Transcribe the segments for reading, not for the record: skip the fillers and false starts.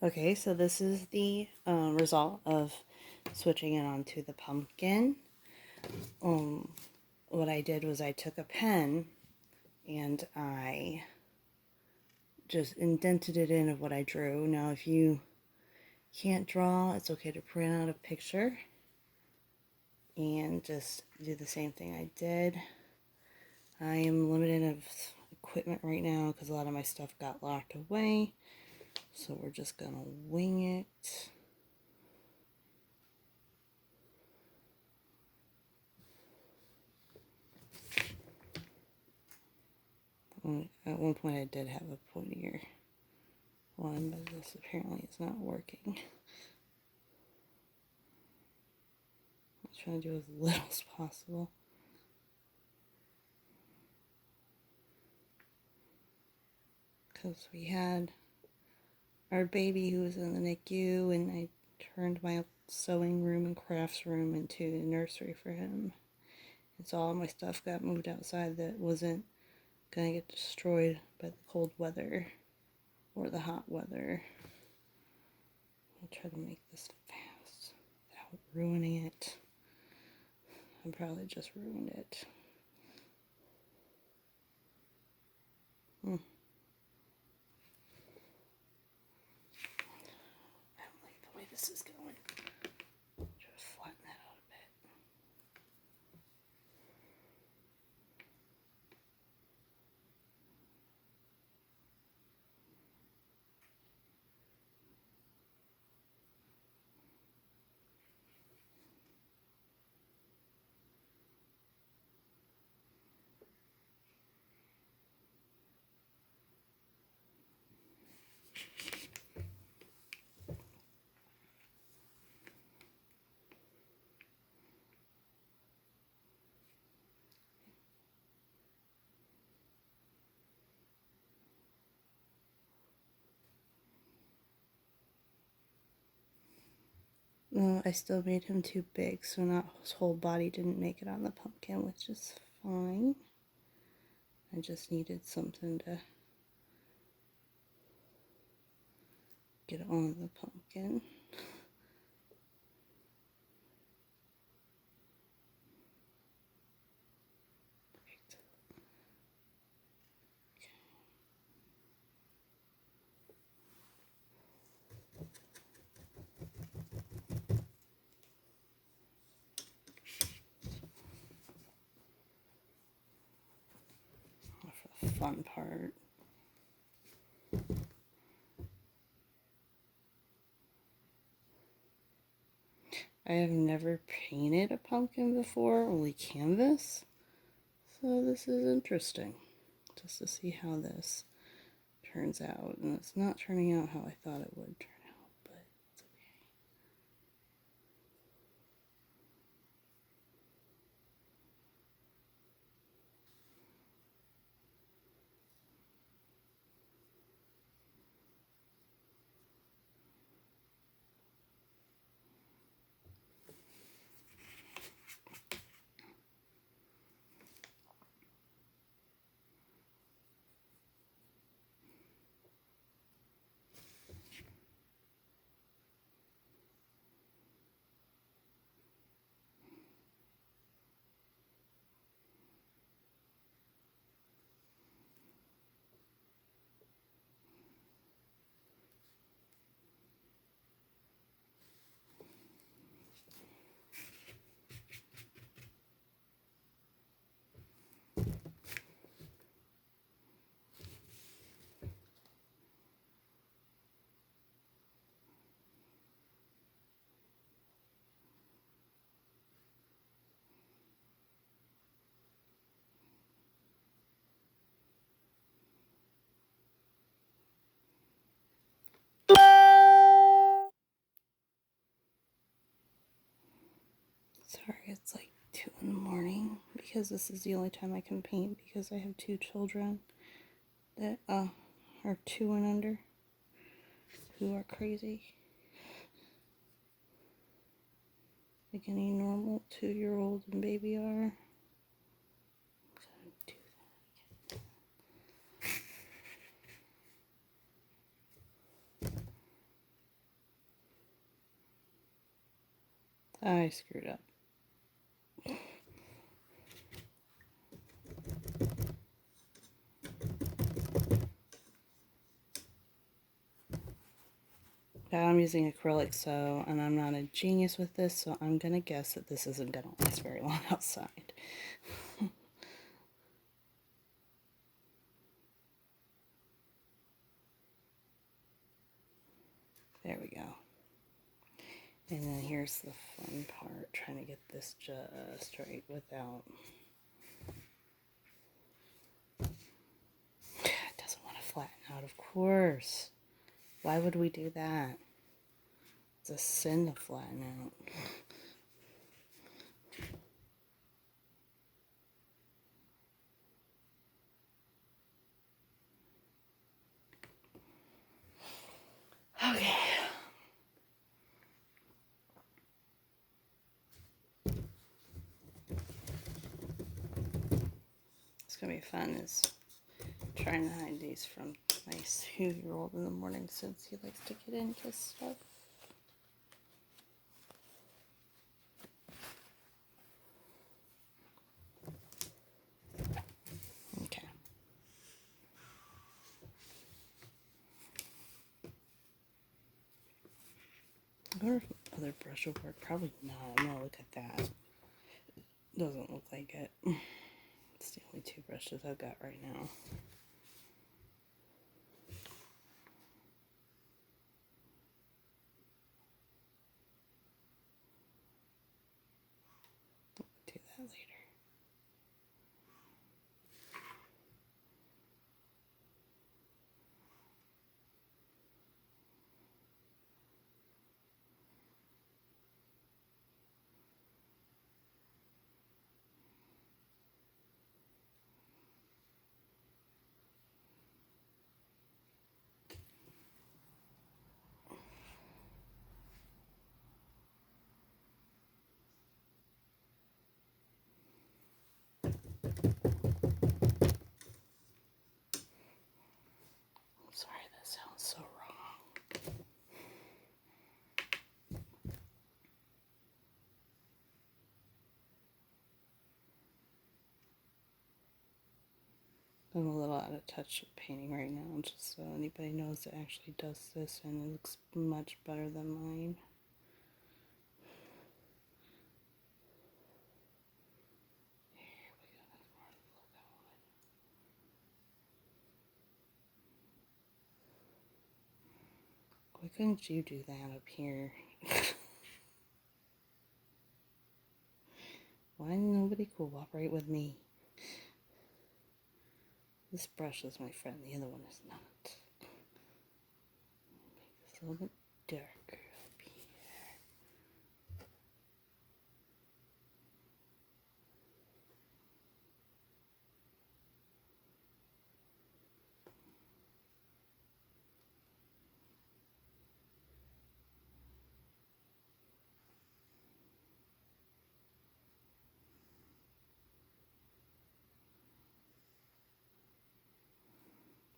Okay, so this is the result of switching it onto the pumpkin. What I did was I took a pen and I just indented it in of what I drew. Now, if you can't draw, it's okay to print out a picture and just do the same thing I did. I am limited of equipment right now because a lot of my stuff got locked away. So we're just gonna wing it. At one point I did have a pointier one, but this apparently is not working. I'm trying to do as little as possible. Because we had our baby who was in the NICU, and I turned my sewing room and crafts room into a nursery for him. And so all my stuff got moved outside that wasn't gonna get destroyed by the cold weather or the hot weather. I'll try to make this fast without ruining it. I probably just ruined it. I don't like the way this is going. Try to flatten that out a bit. No, I still made him too big, so not his whole body didn't make it on the pumpkin, which is fine. I just needed something to get on the pumpkin. For the fun part. I have never painted a pumpkin before, only canvas. So this is interesting, just to see how this turns out. And it's not turning out how I thought it would turn out, but it's okay. Sorry, it's like 2 in the morning because this is the only time I can paint because I have 2 children that are 2 and under who are crazy. Like any normal 2-year-old and baby are. I screwed up. Now I'm using acrylic, and I'm not a genius with this, so I'm going to guess that this isn't going to last very long outside. There we go. And then here's the fun part, trying to get this just right without... It doesn't want to flatten out, of course. Why would we do that? It's a sin to flatten out. Okay. It's going to be fun is trying to hide these from my 2-year-old in the morning since he likes to get into stuff. Okay. I wonder if other brush will work. Probably not. I'm going to look at that. Doesn't look like it. It's the only 2 brushes I've got right now. Do that later. I'm sorry, that sounds so wrong. I'm a little out of touch with painting right now, just so anybody knows that actually does this, and it looks much better than mine. Why couldn't you do that up here? Why didn't nobody cooperate with me? This brush is my friend, the other one is not. Make this a little bit darker up here.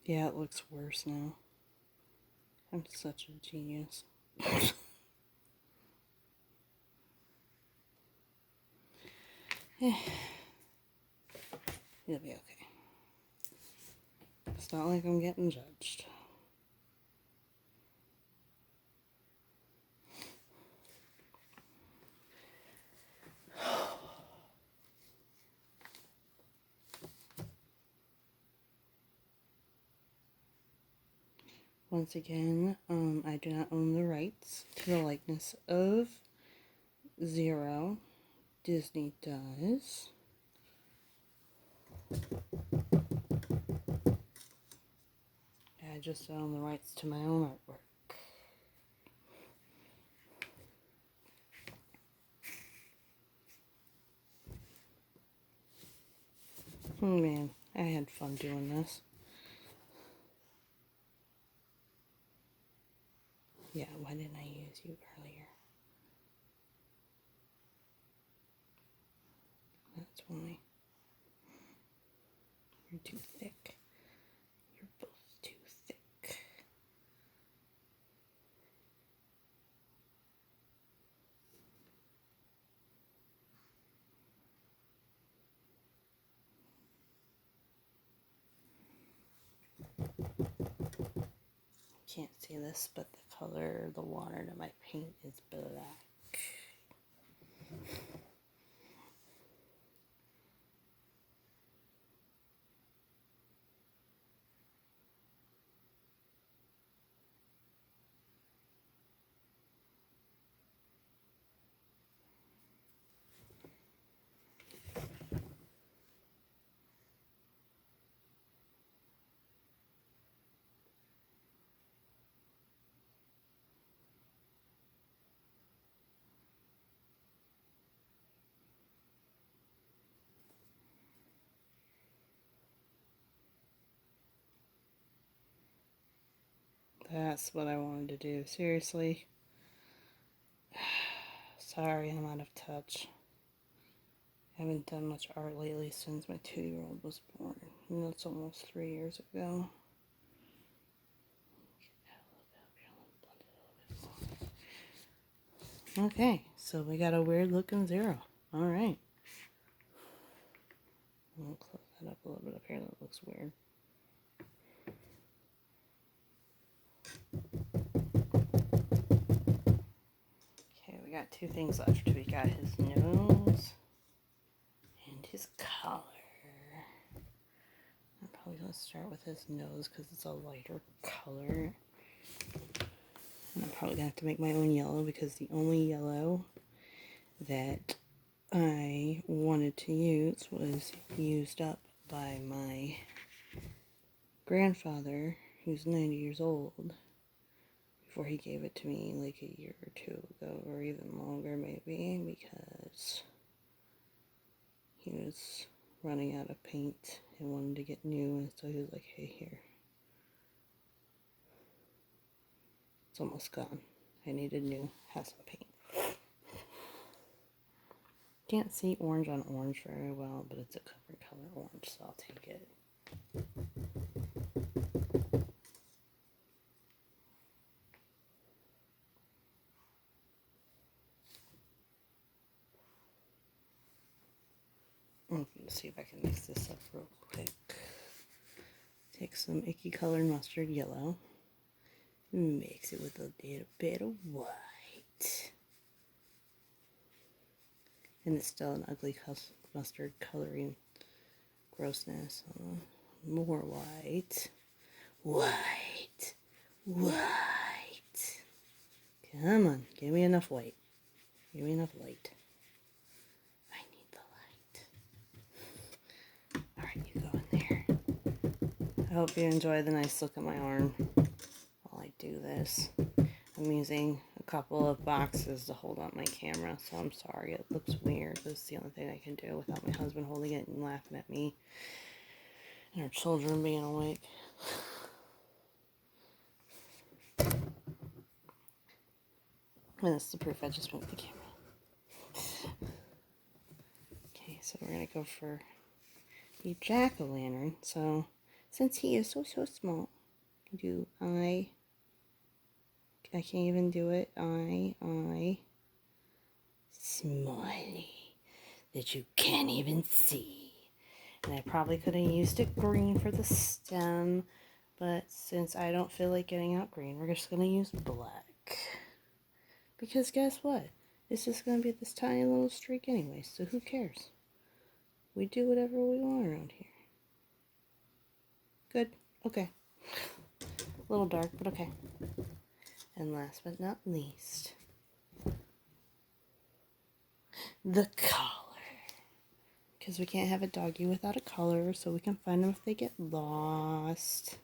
Yeah, it looks worse now. I'm such a genius. It'll be okay. It's not like I'm getting judged. Once again, I do not own the rights to the likeness of Zero. Disney does. I just own the rights to my own artwork. Oh man, I had fun doing this. Yeah, why didn't I use you earlier? That's why. You're too thick. You're both too thick. Can't see this, but the color, the water to my paint is black. That's what I wanted to do. Seriously. Sorry, I'm out of touch. I haven't done much art lately since my 2-year-old was born. And that's almost 3 years ago. Okay, so we got a weird looking zero. Alright. I'll close that up a little bit up here. That looks weird. Okay, we got 2 things left. We got his nose and his collar. I'm probably going to start with his nose because it's a lighter color. And I'm probably going to have to make my own yellow because the only yellow that I wanted to use was used up by my grandfather, who's 90 years old, before he gave it to me like a year or 2 ago, or even longer maybe, because he was running out of paint and wanted to get new, and so he was like, hey, here. It's almost gone. I needed new. Have some paint. Can't see orange on orange very well, but it's a cover color orange, so I'll take it. I'm gonna see if I can mix this up real quick. Take some icky colored mustard yellow. Mix it with a little bit of white. And it's still an ugly mustard coloring grossness. More white. White. White. Come on, give me enough white. Give me enough light. I need the light. Alright, you go in there. I hope you enjoy the nice look of my arm while I do this. I'm using a couple of boxes to hold up my camera, so I'm sorry it looks weird. This is the only thing I can do without my husband holding it and laughing at me and our children being awake. And this is the proof I just moved the camera. Okay, so we're going to go for the jack-o'-lantern. So, since he is so small, do I can't even do it. Smiley that you can't even see. And I probably could have used it green for the stem, but since I don't feel like getting out green, we're just going to use black. Because guess what? It's just going to be this tiny little streak anyway, so who cares? We do whatever we want around here. Good. Okay. A little dark, but okay. And last but not least, the collar. Because we can't have a doggy without a collar, so we can find them if they get lost.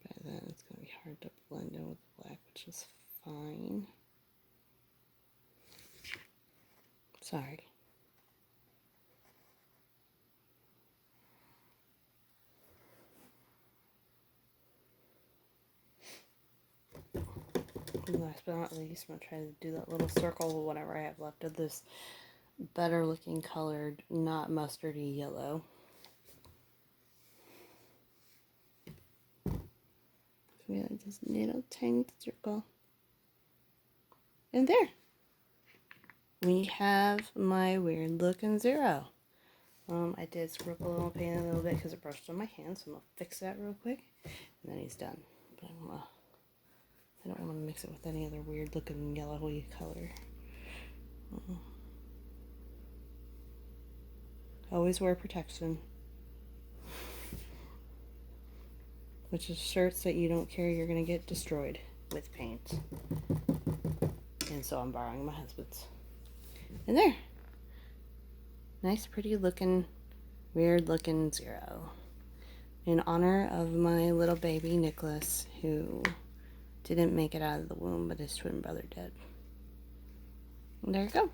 By then, it's going to be hard to blend in with black, which is fine. Sorry. Last but not least, I'm going to try to do that little circle of whatever I have left of this better looking colored, not mustardy yellow. So we have this little tiny circle. And there! We have my weird looking zero. I did screw up a little paint a little bit because it brushed on my hand, so I'm going to fix that real quick. And then he's done. But I don't want to mix it with any other weird looking yellowy color. Always wear protection. Which is shirts that you don't carry, you're going to get destroyed with paint. And so I'm borrowing my husband's. And there. Nice, pretty looking, weird looking zero. In honor of my little baby, Nicholas, who didn't make it out of the womb, but his twin brother did. And there you go.